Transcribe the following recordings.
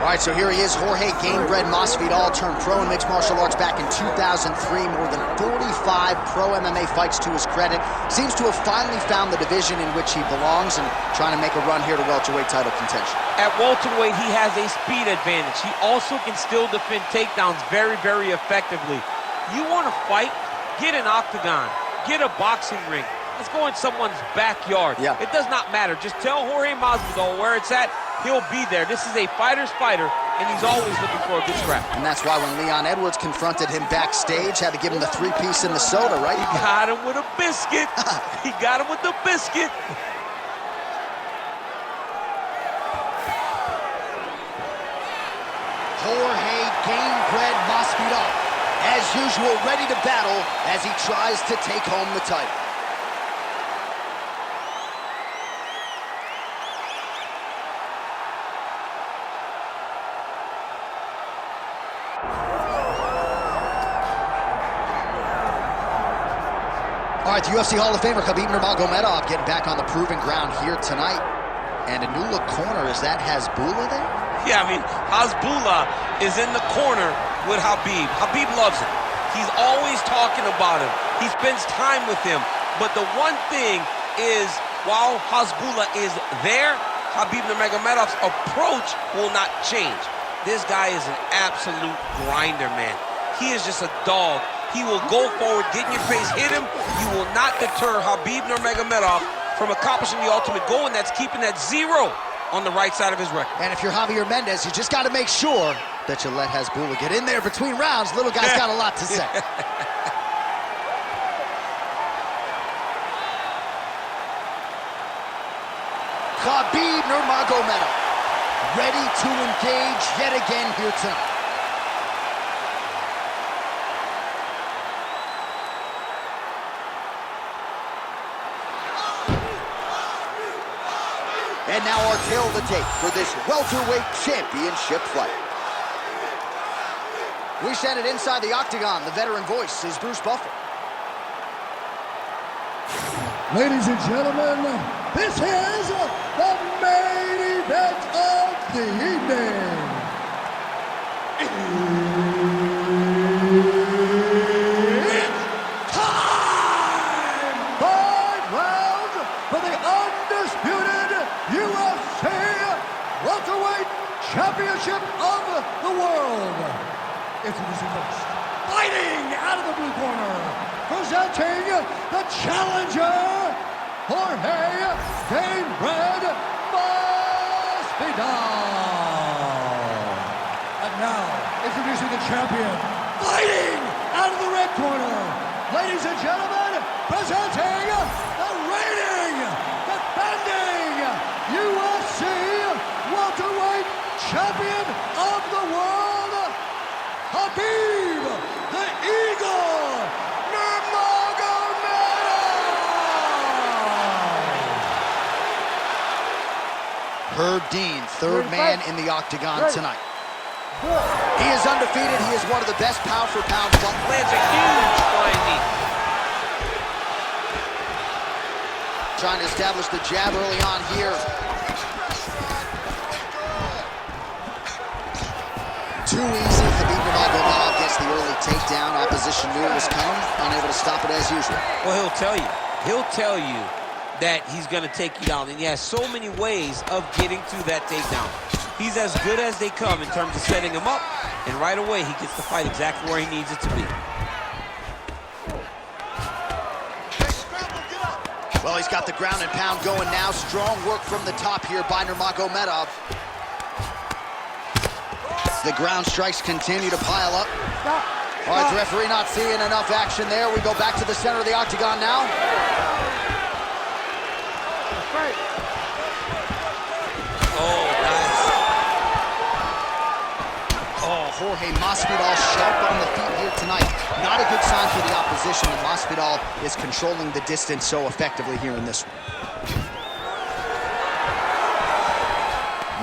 All right, so here he is, Jorge Gamebred Masvidal turned pro in mixed martial arts back in 2003. More than 45 pro MMA fights to his credit. Seems to have finally found the division in which he belongs and trying to make a run here to welterweight title contention. At welterweight, he has a speed advantage. He also can still defend takedowns very, very effectively. You want to fight? Get an octagon. Get a boxing ring. Let's go in someone's backyard. Yeah. It does not matter. Just tell Jorge Masvidal where it's at. He'll be there. This is a fighter's fighter, and he's always looking for a good scrap. And that's why when Leon Edwards confronted him backstage, had to give him the three-piece and the soda, right? He got him with a biscuit. He got him with the biscuit. Jorge Gamebred Masvidal, as usual, ready to battle as he tries to take home the title. All right, the UFC Hall of Famer Khabib Nurmagomedov getting back on the proving ground here tonight. And a new look corner, is that Hasbulla there? Yeah, I mean, Hasbulla is in the corner with Khabib. Khabib loves him. He's always talking about him. He spends time with him. But the one thing is, while Hasbulla is there, Khabib Nurmagomedov's approach will not change. This guy is an absolute grinder, man. He is just a dog. He will go forward, get in your face, hit him. You will not deter Khabib Nurmagomedov from accomplishing the ultimate goal, and that's keeping that 0 on the right side of his record. And if you're Javier Mendez, you just got to make sure that you let Hasbulla get in there between rounds. Little guy's got a lot to say. Khabib Nurmagomedov ready to engage yet again here tonight. And now our tale of the tape for this welterweight championship fight. We send it inside the octagon. The veteran voice is Bruce Buffer. Ladies and gentlemen, this is the main event of the evening. It's time! 5 rounds for the undisputed UFC welterweight championship of the world. Introducing first, fighting out of the blue corner, presenting the challenger, Jorge Gamebred Masvidal. And now, introducing the champion, fighting out of the red corner, ladies and gentlemen, presenting the reigning, defending UFC welterweight champion of the world, Khabib the Eagle Nurmagomedov. Herb Dean, third man in the octagon tonight. He is undefeated. He is one of the best pound-for-pound fighters. Lands a huge flying knee. Trying to establish the jab early on here. Too easy. Khabib Nurmagomedov gets the early takedown. Opposition knew it was coming, unable to stop it as usual. Well, he'll tell you. He'll tell you that he's going to take you down, and he has so many ways of getting to that takedown. He's as good as they come in terms of setting him up, and right away he gets the fight exactly where he needs it to be. Well, he's got the ground and pound going now. Strong work from the top here by Nurmagomedov. The ground strikes continue to pile up. All right, the referee not seeing enough action there. We go back to the center of the octagon now. Oh, nice. Oh, Jorge Masvidal sharp on the feet here tonight. Not a good sign for the opposition, and Masvidal is controlling the distance so effectively here in this one.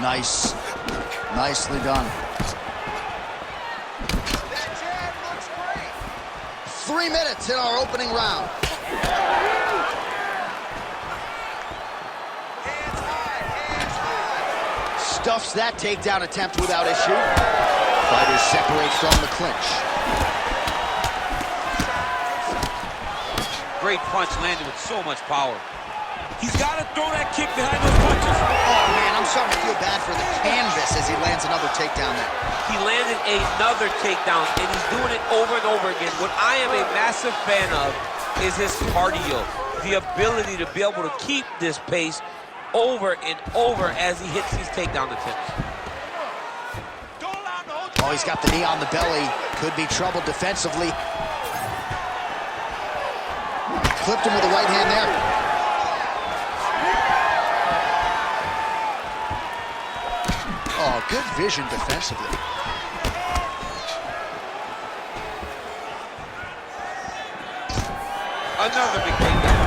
Nice. Nicely done. 3 minutes in our opening round. Stuffs that takedown attempt without issue. Fighters separate from the clinch. Great punch landed with so much power. He's got to throw that kick behind those punches. Oh, man, I'm starting to feel bad for the canvas as he lands another takedown there. He landed another takedown, and he's doing it over and over again. What I am a massive fan of is his cardio, the ability to be able to keep this pace over and over as he hits these takedown attempts. Oh, he's got the knee on the belly. Could be trouble defensively. Clipped him with the right hand there. Oh, good vision defensively. Another big takedown.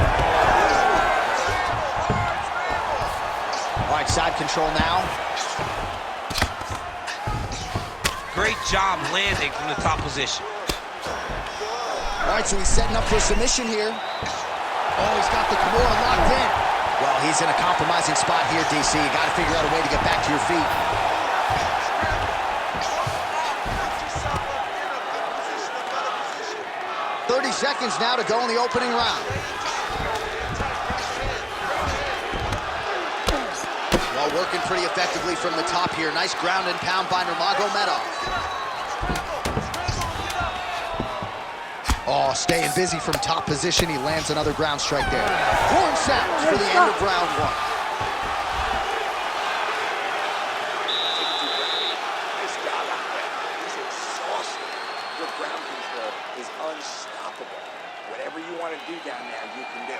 All right, side control now. Great job landing from the top position. All right, so he's setting up for a submission here. Oh, he's got the Kimura locked in. Well, he's in a compromising spot here, DC. You got to figure out a way to get back to your feet. Seconds now to go in the opening round. Well, working pretty effectively from the top here. Nice ground and pound by Nurmagomedov. Oh, staying busy from top position. He lands another ground strike there. Horn sounds for the end of round one. This guy out there, he's exhausted. Your ground control is unstoppable. Whatever you want to do down there, you can do.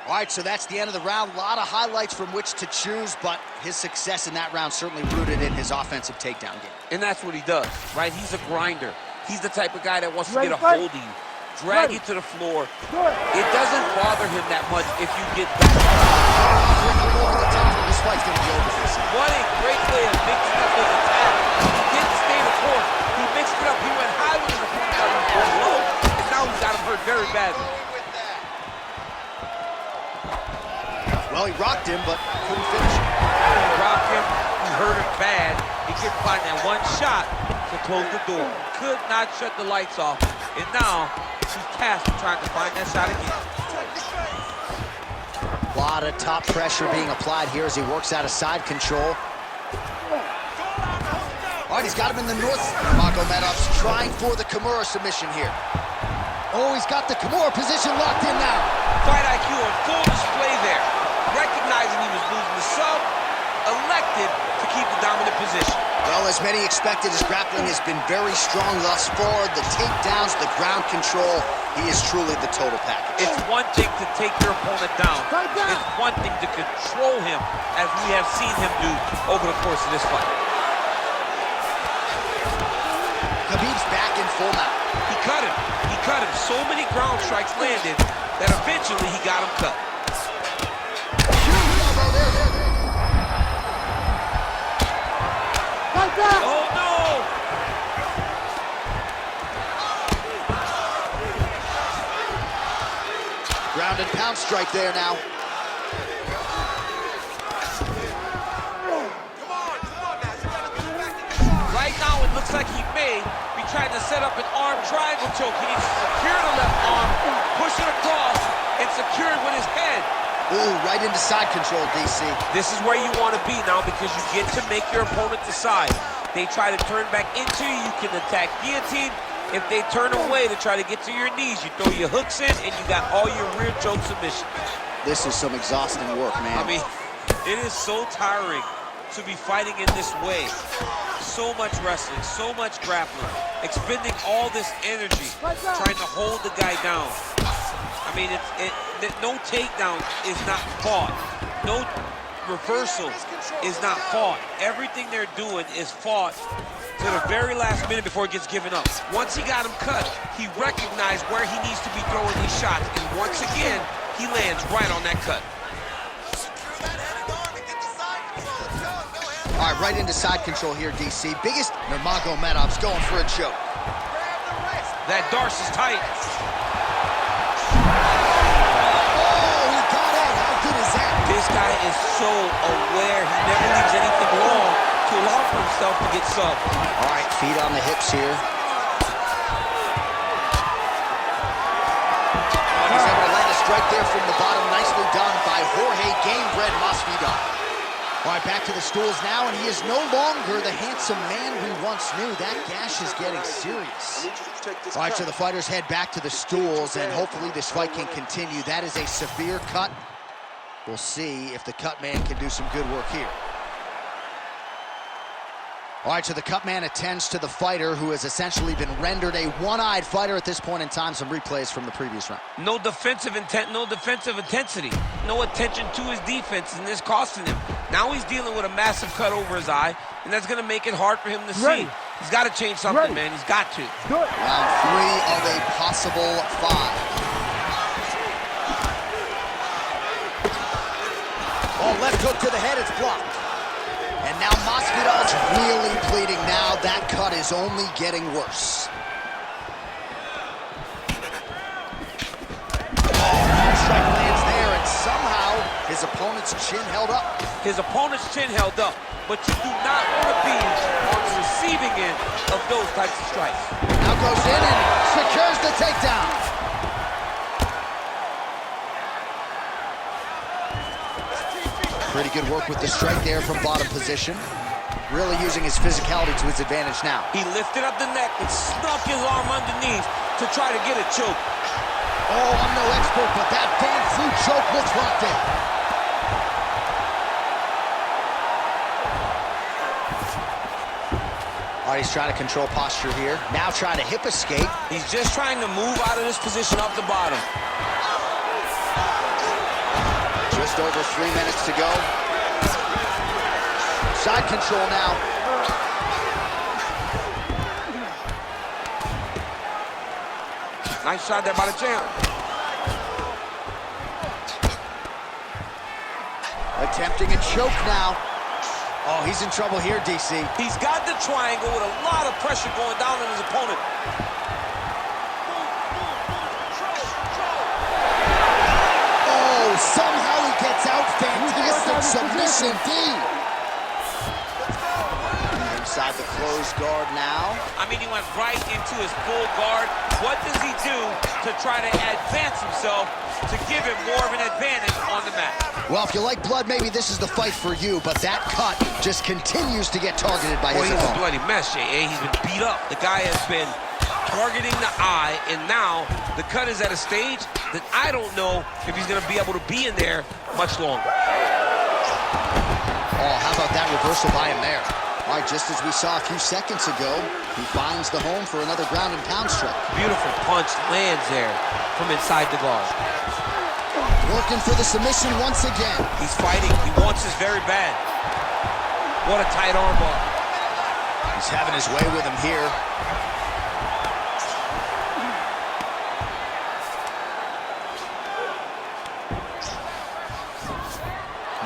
All right, so that's the end of the round. A lot of highlights from which to choose, but his success in that round certainly rooted in his offensive takedown game. And that's what he does, right? He's a grinder. He's the type of guy that wants to get a hold of you, drag you to the floor. It doesn't bother him that much if you get back. This fight's going to be over for a second. What a great way of mixing up his attack. He didn't stay the course. He mixed it up. He went high with his opponent, got him going low, and now he's got him hurt very badly. Well, he rocked him, but couldn't finish him. He rocked him. He hurt him bad. He couldn't find that one shot to close the door. Could not shut the lights off. And now he's tasked with trying to find that shot again. A lot of top pressure being applied here as he works out of side control. All right, he's got him in the north. Nurmagomedov's trying for the Kimura submission here. Oh, he's got the Kimura position locked in now. Fight IQ on full display there. Recognizing he was losing the sub, elected to keep the dominant position. Well, as many expected, his grappling has been very strong thus far. The takedowns, the ground control, he is truly the total package. It's one thing to take your opponent down. It's one thing to control him, as we have seen him do over the course of this fight. Khabib's back in full mount. He cut him. He cut him. So many ground strikes landed that eventually he got him cut. Oh, no! Ground and pound strike there now. Right now, it looks like he may be trying to set up an arm triangle choke. He needs to secure the left arm, push it across, and secure it with his head. Ooh, right into side control, DC. This is where you want to be now because you get to make your opponent decide. They try to turn back into you, you can attack guillotine. If they turn away to try to get to your knees, you throw your hooks in and you got all your rear choke submissions. This is some exhausting work, man. I mean, it is so tiring to be fighting in this way. So much wrestling, so much grappling, expending all this energy, trying to hold the guy down. I mean, no takedown is not fought. No reversal is not fought. Everything they're doing is fought to the very last minute before it gets given up. Once he got him cut, he recognized where he needs to be throwing these shots. And once again, he lands right on that cut. All right, right, right into side control here, DC. Biggest Nurmagomedov's going for a choke. That Darce is tight. Oh, he got out. How good is that? This guy is so aware. He never leaves anything wrong to allow for himself to get subbed. All right, feet on the hips here. Oh, he's able to land a strike there from the bottom. Nicely done by Jorge Gamebred Masvidal. All right, back to the stools now, and he is no longer the handsome man we once knew. That gash is getting serious. All right, so the fighters head back to the stools, and hopefully this fight can continue. That is a severe cut. We'll see if the cut man can do some good work here. All right, so the cut man attends to the fighter who has essentially been rendered a one-eyed fighter at this point in time. Some replays from the previous round. No defensive intent, no defensive intensity. No attention to his defense, and this costing him. Now he's dealing with a massive cut over his eye, and that's going to make it hard for him to see. He's got to change something, man. He's got to. Round 3 of a possible 5. Oh, left hook to the head, it's blocked. And now Masvidal's really bleeding now. That cut is only getting worse. Oh, strike lands there, and somehow his opponent's chin held up. His opponent's chin held up, but you do not want to be on the receiving end of those types of strikes. Now goes in and secures the takedown. Pretty good work with the strike there from bottom position. Really using his physicality to his advantage now. He lifted up the neck and snuck his arm underneath to try to get a choke. Oh, I'm no expert, but that fan fruit choke looks locked in. All right, he's trying to control posture here. Now trying to hip escape. He's just trying to move out of this position off the bottom. Just over 3 minutes to go. Side control now. Nice shot there by the champ. Attempting a choke now. Oh, he's in trouble here, DC. He's got the triangle with a lot of pressure going down on his opponent. Oh, somehow he gets out. Fantastic submission, D. Inside the closed guard now. I mean, he went right into his full guard. What does he do to try to advance himself to give him more of an advantage on the mat? Well, if you like blood, maybe this is the fight for you, but that cut just continues to get targeted by his opponent. He's a bloody mess, J.A. He's been beat up. The guy has been targeting the eye, and now the cut is at a stage that I don't know if he's going to be able to be in there much longer. Oh, how about that reversal by him there? All right, just as we saw a few seconds ago, he finds the home for another ground and pound strike. Beautiful punch lands there from inside the guard. Working for the submission once again. He's fighting. He wants this very bad. What a tight arm bar. He's having his way with him here.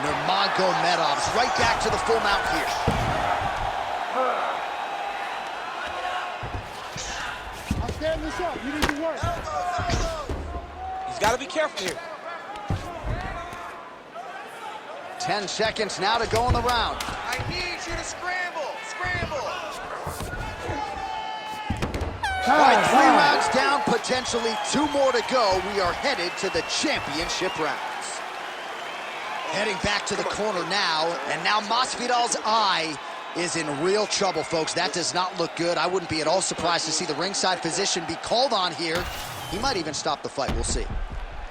Nurmagomedov's right back to the full mount here. I'm standing this up. You need to work. He's got to be careful here. 10 seconds now to go in the round. I need you to scramble. Scramble. All right, 3 rounds down, potentially 2 more to go. We are headed to the championship rounds. Heading back to the corner now, and now Masvidal's eye is in real trouble, folks. That does not look good. I wouldn't be at all surprised to see the ringside physician be called on here. He might even stop the fight. We'll see.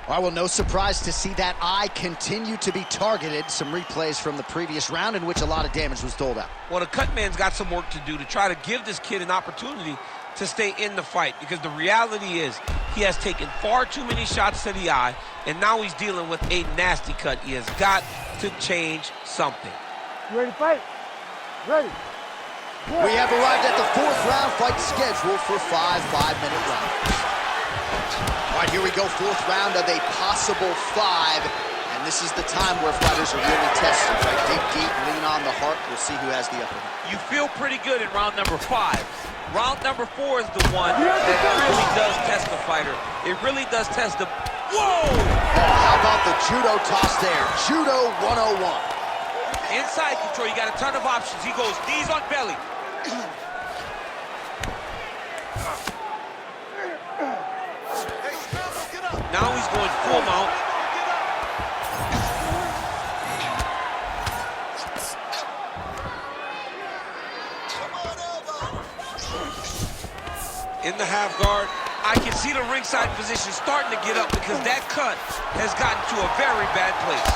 All right, well, no surprise to see that eye continue to be targeted. Some replays from the previous round in which a lot of damage was doled out. Well, the cut man's got some work to do to try to give this kid an opportunity to stay in the fight, because the reality is he has taken far too many shots to the eye, and now he's dealing with a nasty cut. He has got to change something. You ready to fight? Ready. We have arrived at the 4th round, fight scheduled for 5 5-minute rounds. All right, here we go, 4th round of a possible 5. And And this is the time where fighters are really tested, right? Dig deep, lean on the heart. We'll see who has the upper hand. You feel pretty good in round number 5. Round number 4 is the one that really does test the fighter. It really does test the... Whoa! Oh, how about the judo toss there? Judo 101. Inside control, you got a ton of options. He goes knees on belly. Now he's going full mount. In the half guard, I can see the ringside position starting to get up because that cut has gotten to a very bad place.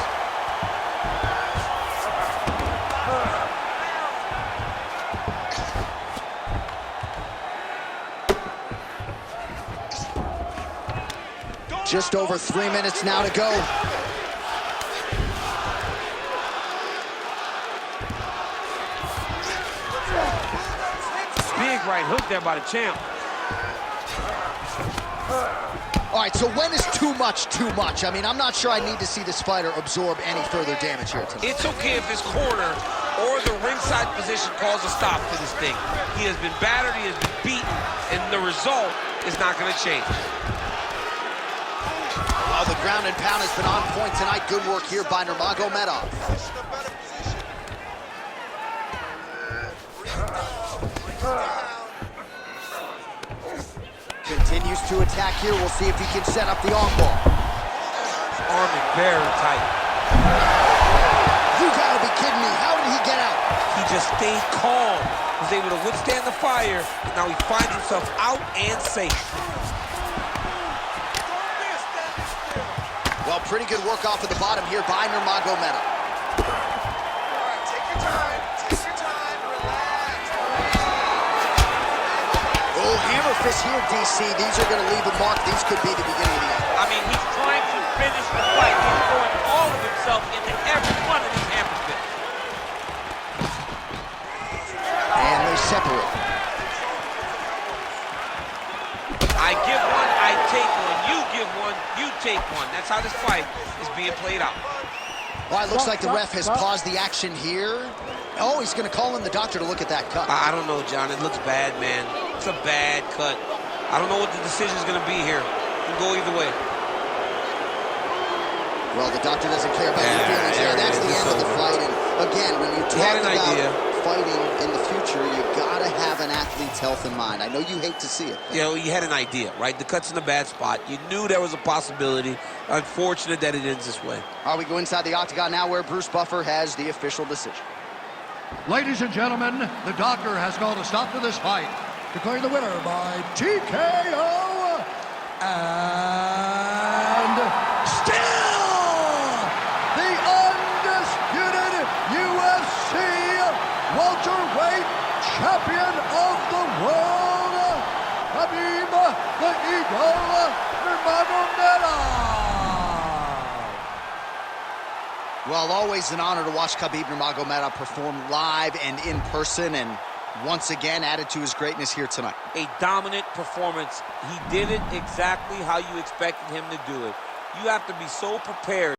Just over 3 minutes now to go. Big right hook there by the champ. All right, so when is too much too much? I mean, I'm not sure I need to see this fighter absorb any further damage here tonight. It's okay if his corner or the ringside position calls a stop to this thing. He has been battered, he has been beaten, and the result is not going to change. Oh, the ground and pound has been on point tonight. Good work here by Nurmagomedov. Continues to attack here. We'll see if he can set up the arm bar. Arming very tight. You gotta be kidding me. How did he get out? He just stayed calm. Was able to withstand the fire. Now he finds himself out and safe. Well, pretty good work off at the bottom here by Nurmagomedov. Oh, hammer fist here, DC. These are going to leave a mark. These could be the beginning of the end. I mean, he's trying to finish the fight. He's throwing all of himself into every one of these hammer fists. And they separate. I give one, I take one. You give one, you take one. That's how this fight is being played out. All right, looks like the ref has paused the action here. Oh, he's going to call in the doctor to look at that cut. I don't know, John. It looks bad, man. It's a bad cut. I don't know what the decision is going to be here. It can go either way. Well, the doctor doesn't care about your feelings. Yeah, that's the end of the fight. And again, when you talk about fighting in the future, you got to have an athlete's health in mind. I know you hate to see it. You know, you had an idea, right? The cut's in a bad spot. You knew there was a possibility. Unfortunate that it ends this way. All right, we go inside the octagon now where Bruce Buffer has the official decision. Ladies and gentlemen, the doctor has called a stop to this fight, declaring the winner by TKO and still the undisputed UFC welterweight champion of the world, Khabib the Eagle Nurmagomedov. Well, always an honor to watch Khabib Nurmagomedov perform live and in person, and once again added to his greatness here tonight. A dominant performance. He did it exactly how you expected him to do it. You have to be so prepared.